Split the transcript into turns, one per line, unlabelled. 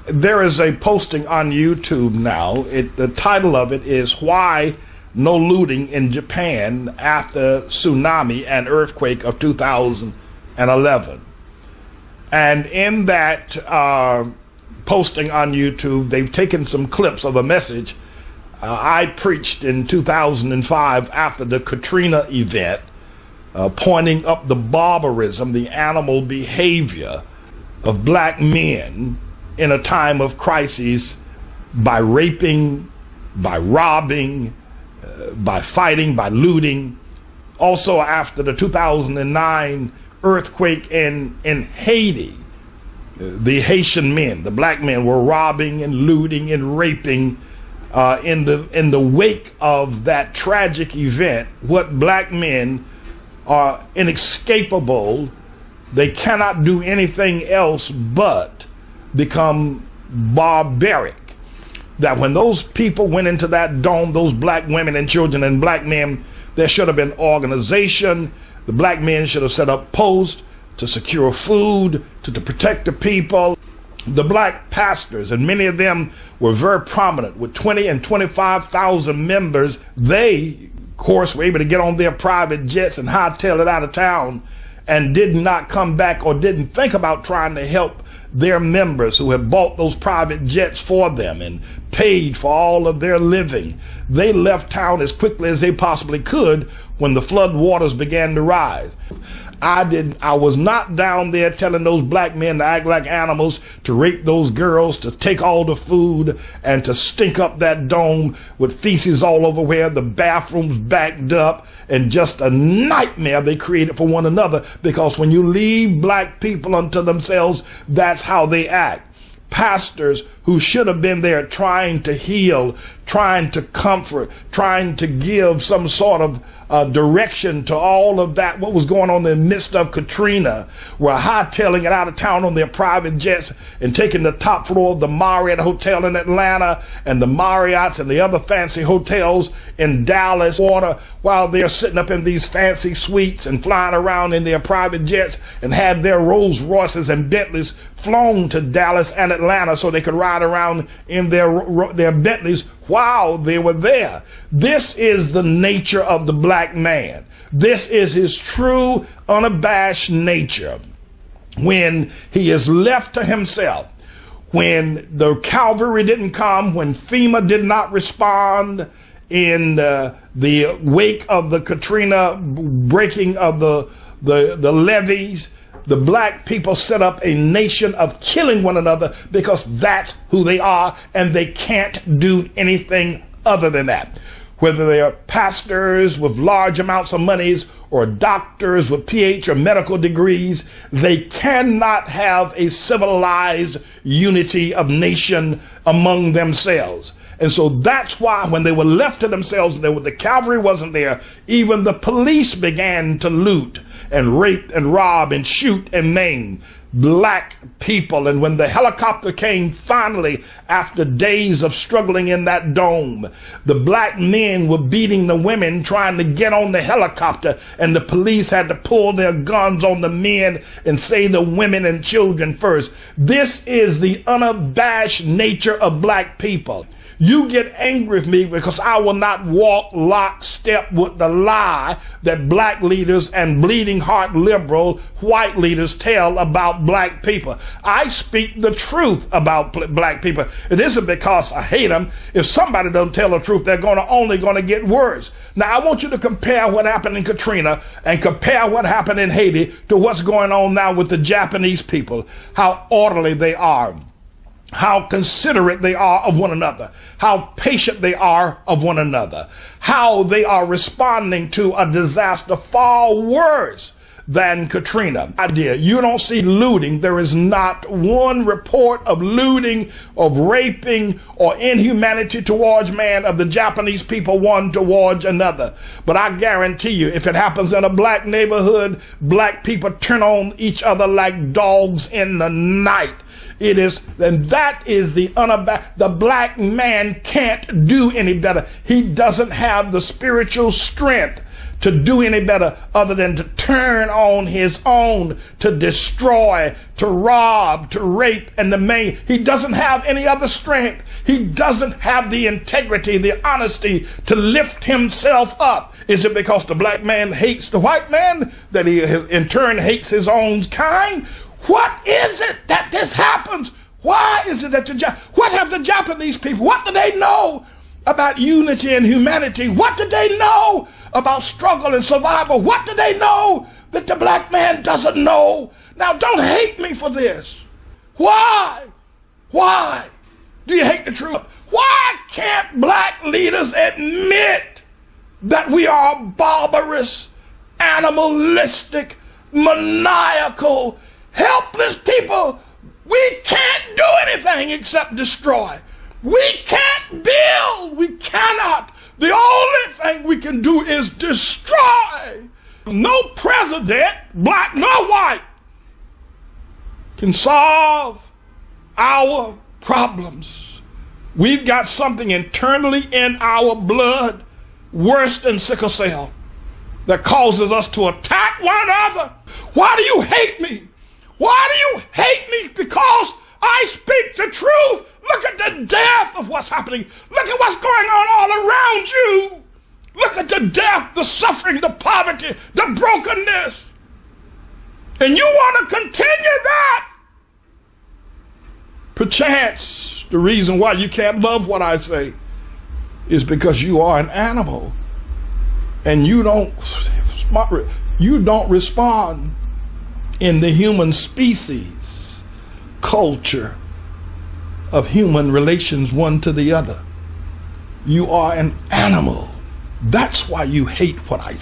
There is a posting on YouTube now. The title of it is "Why No Looting in Japan After Tsunami and Earthquake of 2011." And in that posting on YouTube, they've taken some clips of a message I preached in 2005 after the Katrina event, pointing up the barbarism, the animal behavior of black men in a time of crisis by raping, by robbing, by fighting, by looting. Also after the 2009 earthquake in Haiti, the Haitian men, the black men, were robbing and looting and raping. In the wake of that tragic event, what black men are inescapable. They cannot do anything else but become barbaric. That when those people went into that dome, those black women and children and black men, there should have been organization. The black men should have set up posts to secure food, to protect the people. The black pastors, and many of them were very prominent with 20 and 25,000 members. They, of course, were able to get on their private jets and hightail it out of town and did not come back or didn't think about trying to help their members who had bought those private jets for them and paid for all of their living. They left town as quickly as they possibly could when the flood waters began to rise. I was not down there telling those black men to act like animals, to rape those girls, to take all the food, and to stink up that dome with feces all over where the bathrooms backed up, and just a nightmare they created for one another, because when you leave black people unto themselves, that's how they act. Pastors who should have been there trying to heal, trying to comfort, trying to give some sort of direction to all of that, what was going on in the midst of Katrina, were hightailing it out of town on their private jets and taking the top floor of the Marriott Hotel in Atlanta and the Marriotts and the other fancy hotels in Dallas, Florida, while they're sitting up in these fancy suites and flying around in their private jets and had their Rolls Royces and Bentleys flown to Dallas and Atlanta so they could ride around in their Bentleys while they were there. This is the nature of the black man. This is his true, unabashed nature. When he is left to himself, when the cavalry didn't come, when FEMA did not respond in the wake of the Katrina breaking of the levees, the black people set up a nation of killing one another because that's who they are, and they can't do anything other than that. Whether they are pastors with large amounts of monies or doctors with PhD or medical degrees, they cannot have a civilized unity of nation among themselves. And so that's why when they were left to themselves, the cavalry wasn't there, even the police began to loot and rape and rob and shoot and maim black people. And when the helicopter came finally, after days of struggling in that dome, the black men were beating the women trying to get on the helicopter, and the police had to pull their guns on the men and say the women and children first. This is the unabashed nature of black people. You get angry with me because I will not walk lockstep with the lie that black leaders and bleeding heart liberal white leaders tell about black people. I speak the truth about black people. It isn't because I hate them. If somebody doesn't tell the truth, they're only going to get worse. Now, I want you to compare what happened in Katrina and compare what happened in Haiti to what's going on now with the Japanese people, how orderly they are, how considerate they are of one another, how patient they are of one another, how they are responding to a disaster far worse than Katrina. Idea, you don't see looting. There is not one report of looting, of raping, or inhumanity towards man of the Japanese people one towards another. But I guarantee you, if it happens in a black neighborhood, black people turn on each other like dogs in the night. It is, and that is the black man can't do any better. He doesn't have the spiritual strength to do any better other than to turn on his own, to destroy, to rob, to rape, and to maim. He doesn't have any other strength. He doesn't have the integrity, the honesty to lift himself up. Is it because the black man hates the white man that he in turn hates his own kind? What is it that this happens? Why is it that what have the Japanese people, what do they know about unity and humanity? What do they know about struggle and survival? What do they know that the black man doesn't know? Now, don't hate me for this. Why? Why do you hate the truth? Why can't black leaders admit that we are barbarous, animalistic, maniacal, helpless people? We can't do anything except destroy. We can't build. We cannot. The only thing we can do is destroy. No president, black nor white, can solve our problems. We've got something internally in our blood worse than sickle cell that causes us to attack one another. Why do you hate me? Why do you hate me? Because I speak the truth. Look at the death of what's happening. Look at what's going on all around you. Look at the death, the suffering, the poverty, the brokenness. And you want to continue that? Perchance the reason why you can't love what I say is because you are an animal and you don't respond in the human species culture of human relations one to the other. You are an animal. That's why you hate what I say.